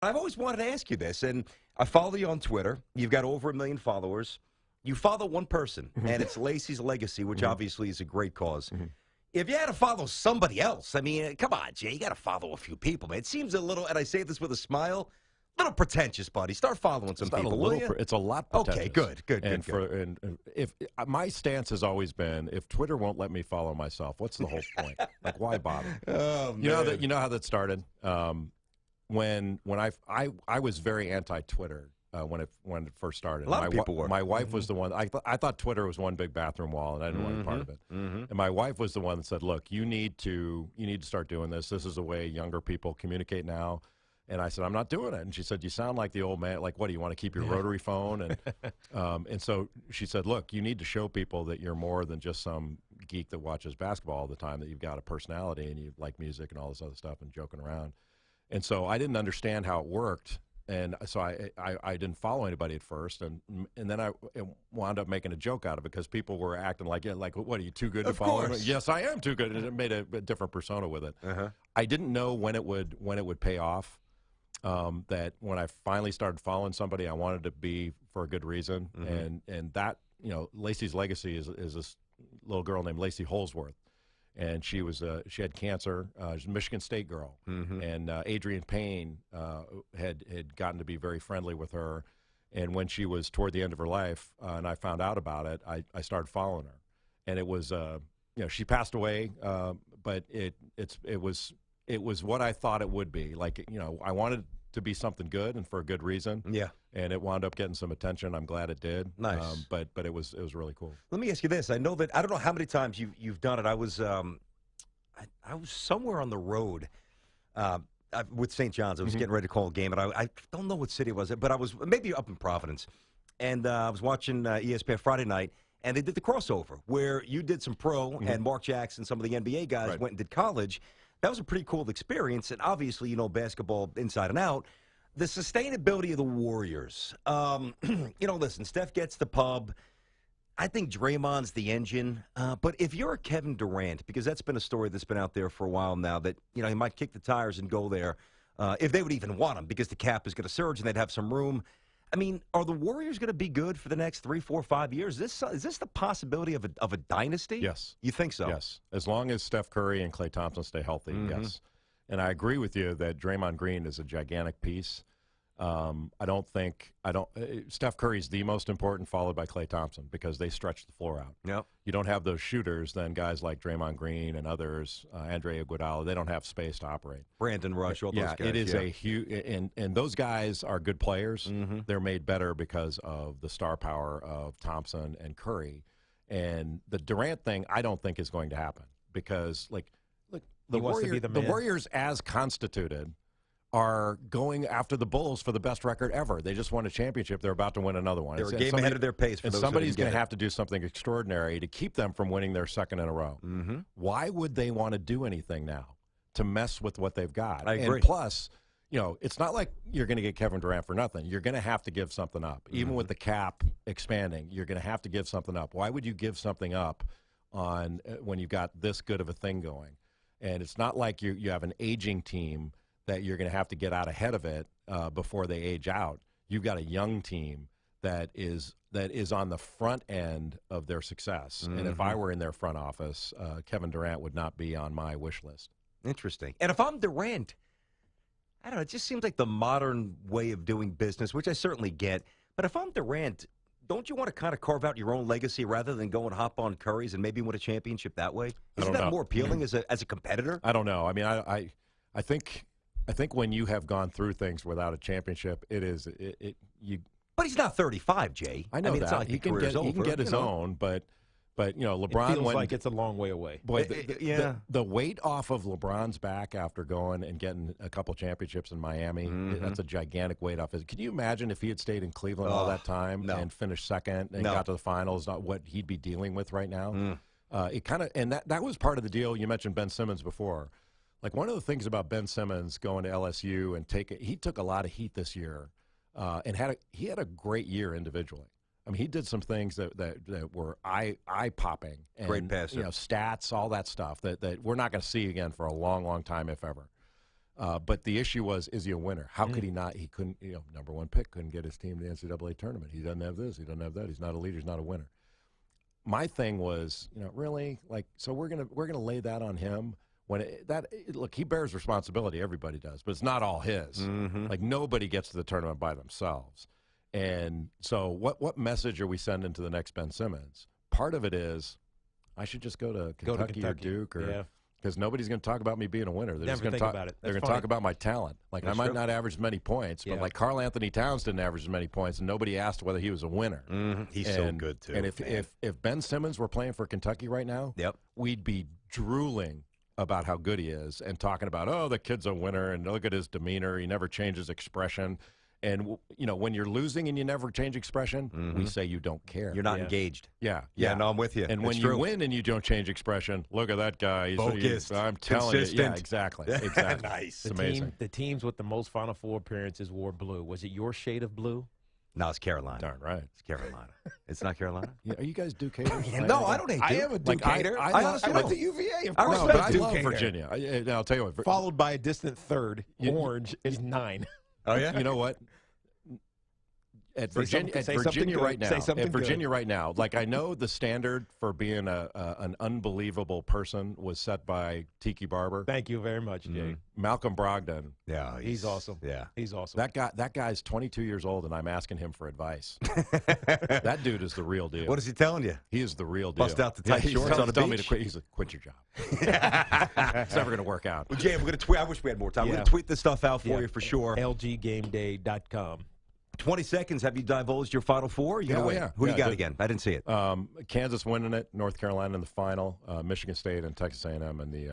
I've always wanted to ask you this, and I follow you on Twitter. You've got over 1 million followers. You follow one person, and it's Lacey's Legacy, which obviously is a great cause. If you had to follow somebody else, I mean, come on, Jay, you got to follow a few people, man. It seems a little, and I say this with a smile, a little pretentious, buddy. Start following some people, will you? It's a lot pretentious. Okay, good. And if my stance has always been, if Twitter won't let me follow myself, what's the whole point? Like, why bother? Oh, man. You know how that started. When I was very anti-Twitter when it first started. A lot of people were. My wife was the one. I thought Twitter was one big bathroom wall, and I didn't want a part of it. And my wife was the one that said, "Look, you need to start doing this. This is the way younger people communicate now." And I said, "I'm not doing it." And she said, "You sound like the old man. Like, what do you want to keep your rotary phone?" And so she said, "Look, you need to show people that you're more than just some geek that watches basketball all the time. That you've got a personality and you like music and all this other stuff and joking around." And so I didn't understand how it worked, and so I didn't follow anybody at first, and then I wound up making a joke out of it because people were acting like, what, are you too good to follow me? Yes, I am too good, and it made a different persona with it. I didn't know when it would pay off. That when I finally started following somebody, I wanted to be for a good reason, and that, Lacey's Legacy is this little girl named Lacey Holsworth. And she had cancer. She's a Michigan State girl, and Adrian Payne had gotten to be very friendly with her. And when she was toward the end of her life, and I found out about it, I started following her. And it was, she passed away, but it was what I thought it would be. Like, I wanted to be something good and for a good reason. Yeah. And it wound up getting some attention. I'm glad it did. Nice. But it was really cool. Let me ask you this. I know that I don't know how many times you've done it. I was somewhere on the road with St. John's. I was getting ready to call a game, and I don't know what city it was, but I was maybe up in Providence, and I was watching ESPN Friday night, and they did the crossover where you did some pro, and Mark Jackson, some of the NBA guys went and did college. That was a pretty cool experience, and obviously, basketball inside and out. The sustainability of the Warriors. Listen, Steph gets the pub. I think Draymond's the engine. But if you're a Kevin Durant, because that's been a story that's been out there for a while now, that, he might kick the tires and go there if they would even want him, because the cap is going to surge and they'd have some room. I mean, are the Warriors going to be good for the next 3, 4, 5 years? Is this the possibility of a dynasty? Yes. You think so? Yes. As long as Steph Curry and Klay Thompson stay healthy, yes. And I agree with you that Draymond Green is a gigantic piece. Steph Curry's the most important, followed by Klay Thompson, because they stretch the floor out. Yep. You don't have those shooters, then guys like Draymond Green and others, Andre Iguodala, they don't have space to operate. Brandon Rush, all those guys. It is a huge, and those guys are good players. They're made better because of the star power of Thompson and Curry. And the Durant thing, I don't think is going to happen, because the Warriors as constituted are going after the Bulls for the best record ever. They just won a championship. They're about to win another one. They're a game ahead of their pace. And somebody's going to have to do something extraordinary to keep them from winning their second in a row. Why would they want to do anything now to mess with what they've got? I agree. And plus, it's not like you're going to get Kevin Durant for nothing. You're going to have to give something up. Even with the cap expanding, you're going to have to give something up. Why would you give something up when you've got this good of a thing going? And it's not like you have an aging team that you're going to have to get out ahead of it before they age out. You've got a young team that is on the front end of their success. And if I were in their front office, Kevin Durant would not be on my wish list. Interesting. And if I'm Durant, I don't know, it just seems like the modern way of doing business, which I certainly get. But if I'm Durant, don't you want to kind of carve out your own legacy rather than go and hop on Curry's and maybe win a championship that way? Isn't that more appealing as a competitor? I don't know. I mean, I think when you have gone through things without a championship, But he's not 35, Jay. I know that. It's not like he can get his own, but LeBron, it feels like it's a long way away. Boy, the weight off of LeBron's back after going and getting a couple championships in Miami, that's a gigantic weight off his. Can you imagine if he had stayed in Cleveland all that time and finished second and got to the finals, not what he'd be dealing with right now? It kind of, and that was part of the deal. You mentioned Ben Simmons before. Like, one of the things about Ben Simmons going to LSU and he took a lot of heat this year, and he had a great year individually. I mean, he did some things that were eye-popping. Great passer. Stats, all that stuff that we're not going to see again for a long, long time, if ever. But the issue was, is he a winner? How could he not? He couldn't, number one pick, couldn't get his team to the NCAA tournament. He doesn't have this. He doesn't have that. He's not a leader. He's not a winner. My thing was, really, so we're gonna lay that on him. Look, he bears responsibility. Everybody does, but it's not all his. Mm-hmm. Like, nobody gets to the tournament by themselves. And so what message are we sending to the next Ben Simmons? Part of it is, I should just go to Kentucky or Duke, because nobody's going to talk about me being a winner. They're Never just going to think talk about it. They're That's going to talk about my talent. Like, That's I might true. not average as many points, but like Karl Anthony Towns didn't average as many points, and nobody asked whether he was a winner. Mm-hmm. He's so good too. And if Ben Simmons were playing for Kentucky right now, we'd be drooling about how good he is and talking about, oh, the kid's a winner, and look at his demeanor. He never changes expression. And, when you're losing and you never change expression, we say you don't care. You're not engaged. Yeah. No, I'm with you. And when you win and you don't change expression, look at that guy. He's focused. I'm telling you. Yeah, exactly. Nice. It's amazing. The teams with the most Final Four appearances wore blue. Was it your shade of blue? No, it's Carolina. Darn right. It's Carolina. It's not Carolina? Yeah, are you guys Duke haters? No, I don't hate Duke. I am a Duke hater. I I went to UVA. Of course, respect but I Duke love hater. Virginia. I'll tell you what. Followed by a distant third. Orange is 9. Oh, yeah? You know what? At Say Virginia good. right now, Say something at Virginia good. right now, like, I know the standard for being an unbelievable person was set by Tiki Barber. Thank you very much, Jay. Malcolm Brogdon. Yeah, He's awesome. Yeah. He's awesome. That guy's 22 years old, and I'm asking him for advice. That dude is the real deal. What is he telling you? He is the real deal. Bust out the tight shorts on the telling me beach? to quit. He's like, quit your job. It's never going to work out. Well, Jay, we're going to tweet. I wish we had more time. We're going to tweet this stuff out for you for sure. LGGameDay.com. 20 seconds. Have you divulged your Final Four? You gonna wait? Who you got again? I didn't see it. Kansas winning it, North Carolina in the final, Michigan State and Texas A&M in the